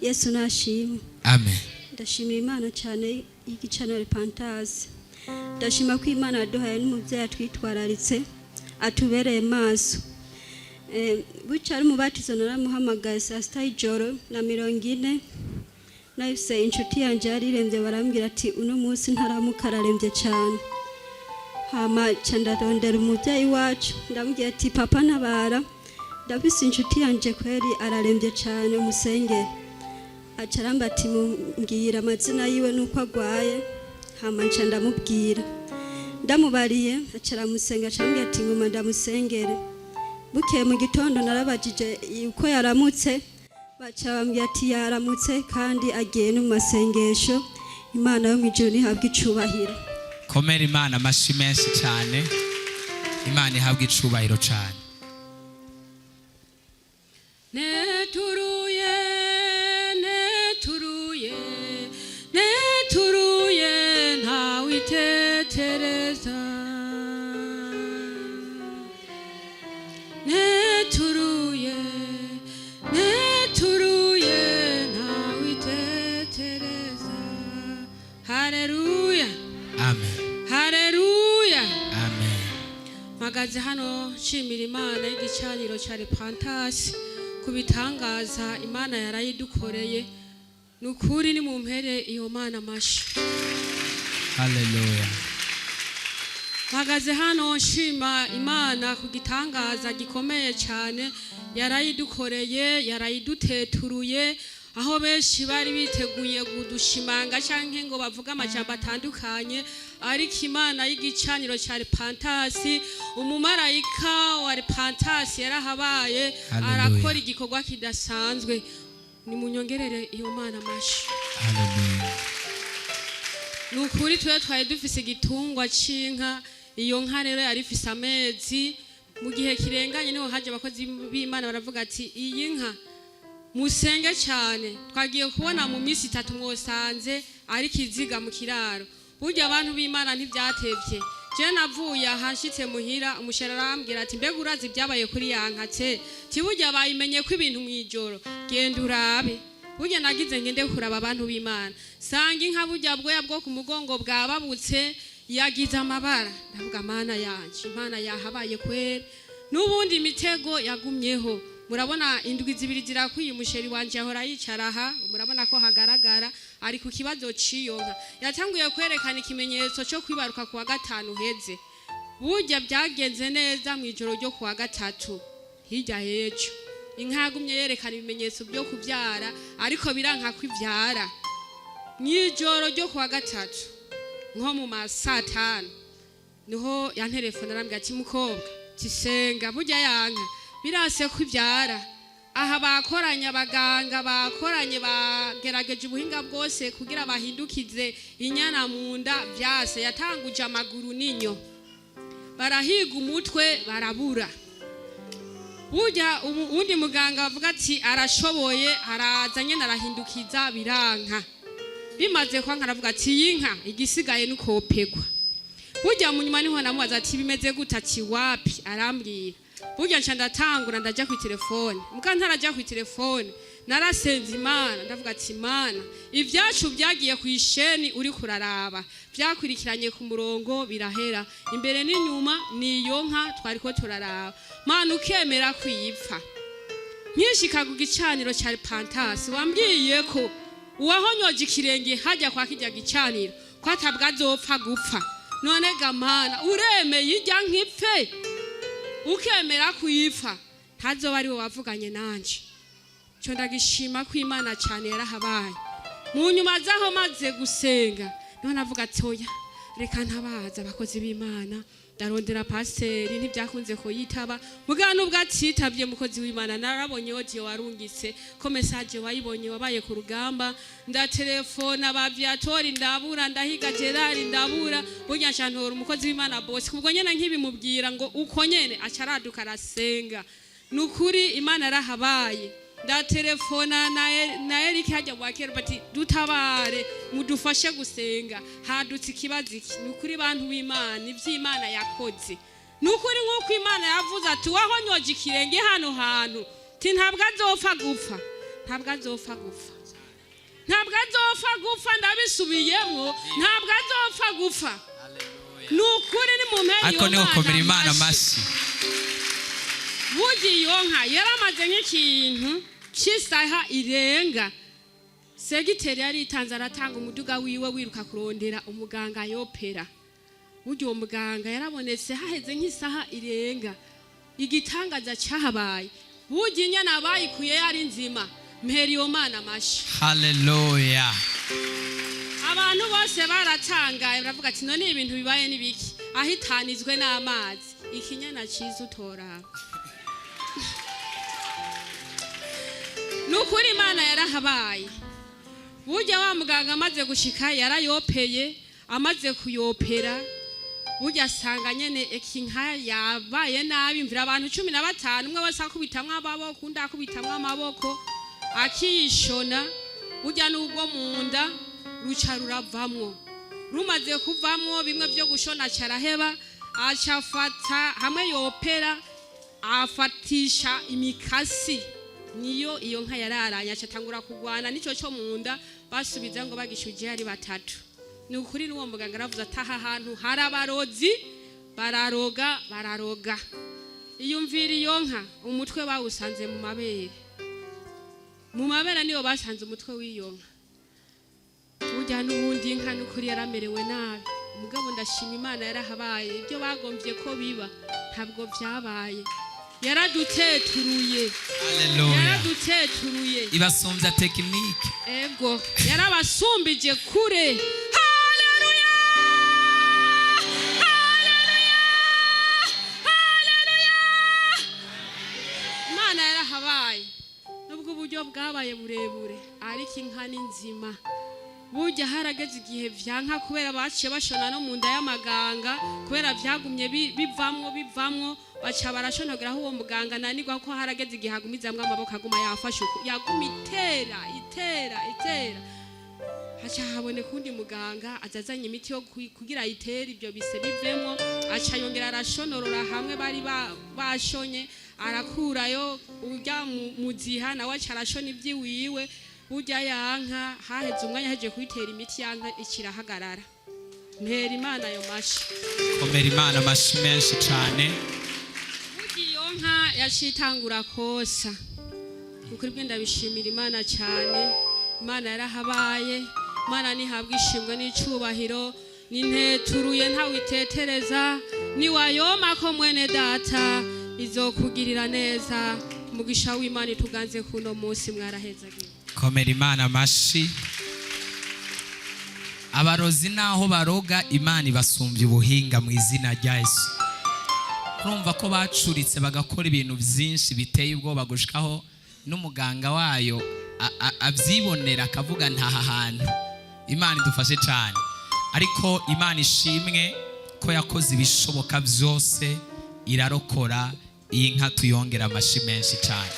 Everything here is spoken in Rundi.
Yesu nashimwe. Amen. Ndashimira Imana cyane y'igicaniro Pantazi. Ndashima ko Imana yaduhaye n'umuvyeyi atwitwararitse atubereye maso. Bucari umubatizo naramuhamagaye saa sita y'ijoro na 40 nahise inshuti yanje yariremvye barambwira ati uno munsi ntaramuka araremvye cyane. Hama candadondera umuvyeyi wacu ndamubwira ati papa ntabara ndafise inshuti yanje kweri araremvye cyane musengere. Acaramba ati mumbwira amazina yiwe nuko agwaye. Hama nca ndamubwira ndamubariye acaramusenga acambwira ati ngoma ndamusengere. Bukeye mu gitondo narabajije uko yaramutse baca bambwira ati yaramutse kandi agiye no mu masengesho. Imana yo mwijuru nihabwe icubahiro. Komera Imana amashi menshi cyane. Imana ihabwe icubahiro cyane. Neturuye ntawitetereza. Neturuye ntawitetereza. Haleluya. Amen. Haleluya. Amen. Magaze hano nshimira Imana y'igicaniro cya Pantazi kubitangaza Imana yarayidukoreye. Nukuri ni mumpere iyo Mana mashi. Haleluya. Magaze hano nshima Imana kugitangaza gikomeye cyane yarayidukoreye, yarayiduteturuye aho benshi bari biteguye gudushimanga canke ngo bavuga amajambo atandukanye, ariko Imana y'igicaniro cya Pantazi, umumarayika wa Pantazi yarahabaye arakora igikorwa kidasanzwe. Ni munyongerere iyo Mana mashi. Haleluya. Nukuri twari dufise igitungwa c'inka, iyo nka rero yari ifise amezi. Mu gihe kirenganye niho haje abakozi b'Imana baravuga ati iyi nka musenge cyane, twagiye kubona mu minsi 3 mwosanze ari kiziga mu kiraro. Burya abantu b'Imana ntibyatevye. Je navuye ahashitse muhira umushera arambwira ati mbega urazi byabaye kuri yankatse tiburya bayimenye ko ibintu mwijoro genda urabe. Burya nagize ngende kuraba abantu b'Imana sanga inka burya bwoya bwo ku mugongo bwababutse yagize amabara. Ndavuga Mana yanje, Imana yahabaye kwere. Nubundi imitego yagumyeho. Murabona indwi zibiri zirakwiye umusheri wanje ahora yicaraha, murabona ko hagaragara ari ku kibazo ciyonka. Yatanguye kwerekana ikimenyetso cyo kwibaruka ku wa 5 heze. Burya byagenze neza mu ijoro ryo ku wa 3 hirya hejo. Inka yagumye yerekana ibimenyetso byo kubyara ariko biranka kwivyara. Mw'ijoro ryo ku wa 3 nko mu masatani niho yantelefona arambwira ati mukobwa tisenga burya yanka birase kwibyara. Aha bakoranye abaganga bakoranye bagerageje ubuhinga bwose kugira bahindukize inyana mu nda byase. Yatanguje amaguru ninyo barahiga umutwe barabura. Burya undi muganga bavuga ati arashoboye arazanye narahindukiza biranka. Bimaze kwanka aravuga ati yinka igisigaye nukopegwa. Burya munyuma niho namubaza ati bimeze gutati wapi, arambwira. Burya nca ndatangura ndaja ku telefone. Muga ntaraja ku telefone narasenze Imana ndavuga ati Imana ivyacu byagiye ku isheni uri kuraraba byakurikiranye ku murongo birahera imbere n'inyuma niyo nka twariko turaraba. Mana ukemera kwipfa. Nkishika ku gicaniro cya Pantazi wambwiye ko uwahonyoje ikirenge hajya kwa kijya gicaniro ko atabwazopfa gupfa. None ga Mana uremeye ijya nkipfe ukemera kuyipfa ntazoba ari wo wavuganye nanje. Cyo ndagishima ko Imana cyane yarahabaye. Mu nyuma zaho maze gusenga none avuga ati oya reka ntabaza abakozi b'Imana ndarondera pasiteri ntibyakunze ko yitaba. Muga nubwo atitabye mukozi w'Imana narabonye audio warungitse ko message wayibonye wabaye ku rugamba. Ndatelefona abaviatori ndabura ndahiga Gerard ndabura. Burya ncantora umukozi w'Imana boss kubwo nyene nkibimubwira ngo uko nyene acaraduka arasenga. Nukuri Imana yarahabaye. Ndatelefona na Eric hajya bwakera bati dutabare mudufashe gusenga hadutse ikibazo iki. Nukuri bantu b'Imana ivy'Imana yakoze. Nukuri nkuko Imana yavuze ati wahonyoje ikirenge hano hantu ti ntabwo azopfa gupfa. ntabwo azopfa gupfa, ntabwo azopfa gupfa, ndabisubiyemo, ntabwo azopfa gupfa. Nukuri ni mu mpera ariko niho komera Imana amashyi. Burya iyo nka yaramaze nk'ikintu cy'isaha irenga, segiteri yari itanze aratanga umuduga wiwe wiruka kurondera umuganga yopera. Burya uwo muganga yarabonetse haheze nk'isaha irenga, igitangaza cyahabaye. Burya inyana bayikuye yari nzima, mpera iyo Mana amashyi. Haleluya. Abantu bose baratangaye baravuga ati none ibintu bibaye nibiki, ahitanizwe n'amazi, ikinyana cyiza utora. Nukuri Imana yarahabaye. Burya wa muganga amaze gushika yarayopeye, amaze kuyopera burya asanga nyene ekinka yabaye nabi, mvira abantu 15 umwe wese akubitamwe amaboko, undi akubitamwe amaboko akishona. Burya nubwo munda ruca ruravamwo, rumaze kuvamwo bimwe byo gushona caraheba, acafata hamwe yopera afatisha imikasi. Niyo iyo nka yararanya acatangura kugwana nico cyo munda, basubiza ngo bagishuje ari batatu. Ni ukuri n'uwo muganga aravuze ataha ahantu hari abarozi, bararoga. Iyumvira iyo nka umutwe bawusanze mu mabere niyo basanze umutwe w'iyo nka. Burya n'ubundi nka n'ukuri yaramerewe nabi, umugabo ndashima Imana yarahabaye. Ibyo bagombye ko biba ntabwo byabaye, yaraduteturuye. Haleluya. Yaraduteturuye, ibasumbya tekinike. Ego yarabasumbije kure. Haleluya, haleluya, haleluya. Imana yarahabaye, nubwo uburyo bwabaye burebure ariko inka ni nzima. Burya harageze igihe vyanka kubera baciye bashona no mu nda y'amaganga, kubera vyagumye bivamwo baca barashonogeraho uwo muganga nanirwa ko harageze igihe agumizamwe amaboko aguma yafashe yaguma itera. Haca habone kundi muganga azazanye imiti yo kugira itere ibyo bise bivemwo, aca yongera arashonorora hamwe bari bashonye, arakurayo urya muziha nawe aca arashona ivyiwiwe. Burya yanka haheze umwanya haje kuyitera imiti, yanka ikirahagarara. Mpera Imana ayo mashi. Komera Imana amashi menshi cyane. Burya iyo nka yacitangura kosa. Ukuri bwe ndabishimira Imana cyane. Imana yarahabaye. Imana nihabwa ishimwe n'icubahiro, ninteturuye ntawitetereza, niwayoma ko mwene data izokugirira neza. Umugisha w'Imana ituganze kuno munsi mwarahezagiye. Komera Imana amashi. Abarozi naho baroga Imana ibasumbye ubuhinga mu izina rya Yesu. Urumva ko bacuritse bagakora ibintu byinshi biteye ubwoba gushikaho n'umuganga wayo avyibonera akavuga ntaha hantu. Imana idufashe cyane, ariko Imana ishimwe ko yakoze ibishoboka byose irarokora. Iyi nka tuyongera amashi menshi cyane.